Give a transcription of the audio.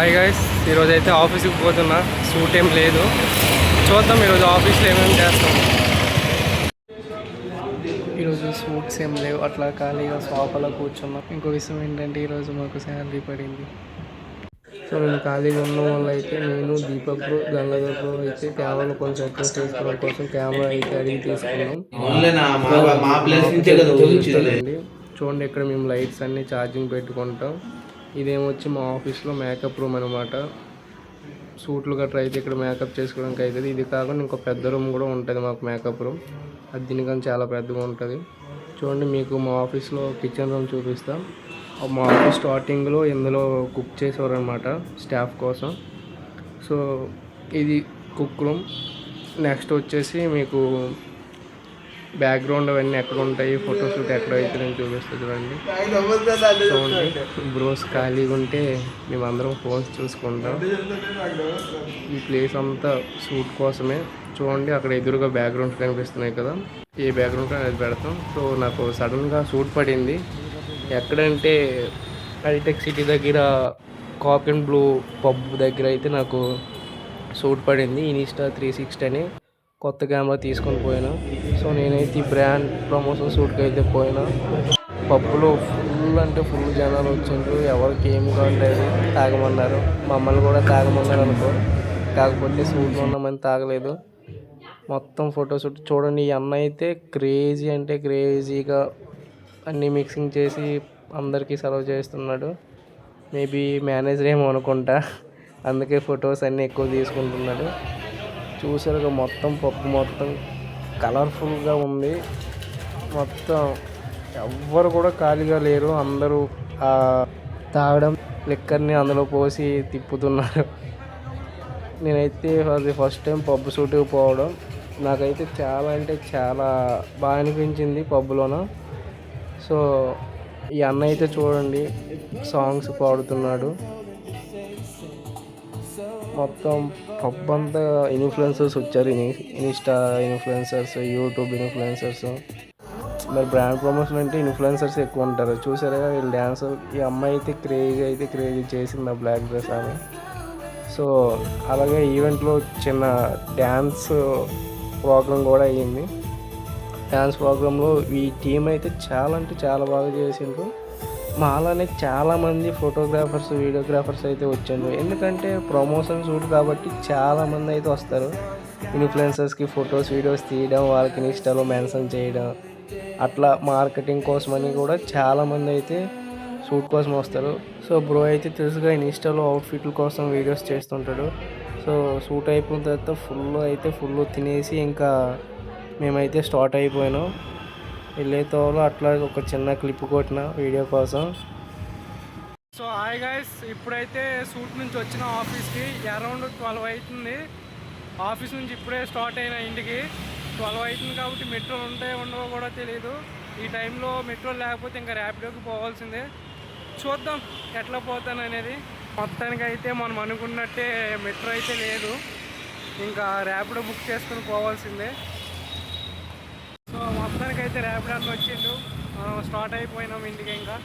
Hi guys, ఈరోజైతే ఆఫీస్కి పోతున్నా. సూట్ ఏం లేదు, చూద్దాం ఈరోజు ఆఫీస్లో ఏమేమి చేస్తాం. ఈరోజు సూట్స్ ఏం లేవు, అట్లా ఖాళీగా సోఫాలో కూర్చున్నాం. ఇంకో విషయం ఏంటంటే ఈరోజు మాకు శాలరీ పడింది. సో నేను ఖాళీగా ఉన్న వాళ్ళు అయితే నేను, దీపక్ బ్రో, గంగాధర్ బ్రో అయితే కెమెరాలో కొంచెం అడ్జస్ట్ చేసుకోవడం కోసం కెమెరా అయితే అడిగి తీసుకున్నాం. చూడండి, ఇక్కడ మేము లైట్స్ అన్నీ ఛార్జింగ్ పెట్టుకుంటాం. ఇదేమొచ్చి మా ఆఫీస్లో మేకప్ రూమ్ అనమాట. సూట్లు గట్రా అయితే ఇక్కడ మేకప్ చేసుకోవడానికి అవుతుంది. ఇది కాకుండా ఇంకో పెద్ద రూమ్ కూడా ఉంటుంది మాకు, మేకప్ రూమ్. అది దీనికన్నా చాలా పెద్దగా ఉంటుంది. చూడండి, మీకు మా ఆఫీస్లో కిచెన్ రూమ్ చూపిస్తాం. మా ఆఫీస్ స్టార్టింగ్లో ఇందులో కుక్ చేసేవారు అనమాట స్టాఫ్ కోసం. సో ఇది కుక్ రూమ్. నెక్స్ట్ వచ్చేసి మీకు బ్యాక్గ్రౌండ్ అవన్నీ ఎక్కడ ఉంటాయి, ఫోటోషూట్ ఎక్కడ అయితే నేను చూపిస్తాను. చూడండి, బ్రోస్ ఖాళీగా ఉంటే మేమందరం ఫోన్స్ చూసుకుంటాం. ఈ ప్లేస్ అంతా షూట్ కోసమే. చూడండి, అక్కడ ఎదురుగా బ్యాక్గ్రౌండ్స్ కనిపిస్తున్నాయి కదా, ఏ బ్యాక్గ్రౌండ్ అనేది పెడతాం. సో నాకు సడన్గా షూట్ పడింది. ఎక్కడంటే హైటెక్ సిటీ దగ్గర కాక్ అండ్ బ్లూ పబ్ దగ్గర అయితే నాకు షూట్ పడింది. ఇన్స్టా 360 అని కొత్త కెమెరా తీసుకొని పోయినా. సో నేనైతే ఈ బ్రాండ్ ప్రమోషన్ షూట్కి అయితే పోయినా. పబ్బులో ఫుల్ అంటే ఫుల్ జనాలు వచ్చిండ్రు. ఎవరికి ఏం కావాలి తాగమన్నారు, మమ్మల్ని కూడా తాగమన్నారు అనుకో. కాకపోతే షూట్లో ఉన్నామని తాగలేదు. మొత్తం ఫోటోషూట్. చూడండి, ఈ అన్న అయితే క్రేజీ అంటే క్రేజీగా అన్నీ మిక్సింగ్ చేసి అందరికీ సర్వ్ చేస్తున్నాడు. మేబీ మేనేజర్ ఏమో అనుకుంటా, అందుకే ఫొటోస్ అన్నీ ఎక్కువ తీసుకుంటున్నాడు. చూసారుగా, మొత్తం పప్పు మొత్తం కలర్ఫుల్గా ఉంది. మొత్తం ఎవ్వరు కూడా ఖాళీగా లేరు. అందరూ తాగడం లిక్కర్ని అందులో పోసి తిప్పుతున్నారు. నేనైతే అది ఫస్ట్ టైం పబ్బు షూట్కి పోవడం. నాకైతే చాలా అంటే చాలా బాగా అనిపించింది పబ్బులోన. సో ఈ అన్న అయితే చూడండి, సాంగ్స్ పాడుతున్నాడు. మొత్తం పబ్ అంతా ఇన్ఫ్లుయెన్సర్స్ వచ్చారు. Insta influencers, YouTube influencers. మరి బ్రాండ్ ప్రమోషన్ అంటే ఇన్ఫ్లుయెన్సర్స్ ఎక్కువ ఉంటారు. చూసారా వీళ్ళు డ్యాన్స్. ఈ అమ్మాయి అయితే క్రేజీ చేసింది ఆ బ్లాక్ డ్రెస్ ఆమె. సో అలాగే ఈవెంట్లో చిన్న డ్యాన్స్ ప్రోగ్రామ్ కూడా అయ్యింది. డ్యాన్స్ ప్రోగ్రాంలో ఈ టీం అయితే చాలా అంటే చాలా బాగా చేసిండ్రు. మాలానే చాలామంది ఫోటోగ్రాఫర్స్, వీడియోగ్రాఫర్స్ అయితే వచ్చారు. ఎందుకంటే ప్రమోషన్ షూట్ కాబట్టి చాలామంది అయితే వస్తారు. ఇన్ఫ్లుయెన్సర్స్కి ఫొటోస్, వీడియోస్ తీయడం, వాళ్ళకి ఇన్స్టాలో మెన్షన్ చేయడం, అట్లా మార్కెటింగ్ కోసమని కూడా చాలామంది అయితే షూట్ కోసం వస్తారు. సో బ్రో అయితే తెలుసుగా ఇన్స్టాలో అవుట్ఫిట్ల కోసం వీడియోస్ చేస్తుంటాడు. సో షూట్ అయిపోయిన తర్వాత ఫుల్ తినేసి ఇంకా మేమైతే స్టార్ట్ అయిపోయినాం. వెళ్ళేతోలో అట్లా ఒక చిన్న క్లిప్ కొట్టిన వీడియో కోసం. సో హాయ్ గైస్, ఇప్పుడైతే షూట్ నుంచి వచ్చిన ఆఫీస్కి అరౌండ్ 12 అవుతుంది. ఆఫీస్ నుంచి ఇప్పుడే స్టార్ట్ అయిన ఇంటికి 12 అవుతుంది కాబట్టి మెట్రోలు ఉంటాయో ఉండవో కూడా తెలియదు. ఈ టైంలో మెట్రో లేకపోతే ఇంకా ర్యాపిడోకి పోవాల్సిందే. చూద్దాం ఎట్లా పోతాను అనేది. మొత్తానికి అయితే మనం అనుకున్నట్టే మెట్రో అయితే లేదు, ఇంకా ర్యాపిడో బుక్ చేసుకుని పోవాల్సిందే. సో మొత్తానికైతే ర్యాపిడో వచ్చిండు, మనం స్టార్ట్ అయిపోయినాం ఇంటికి. ఇంకా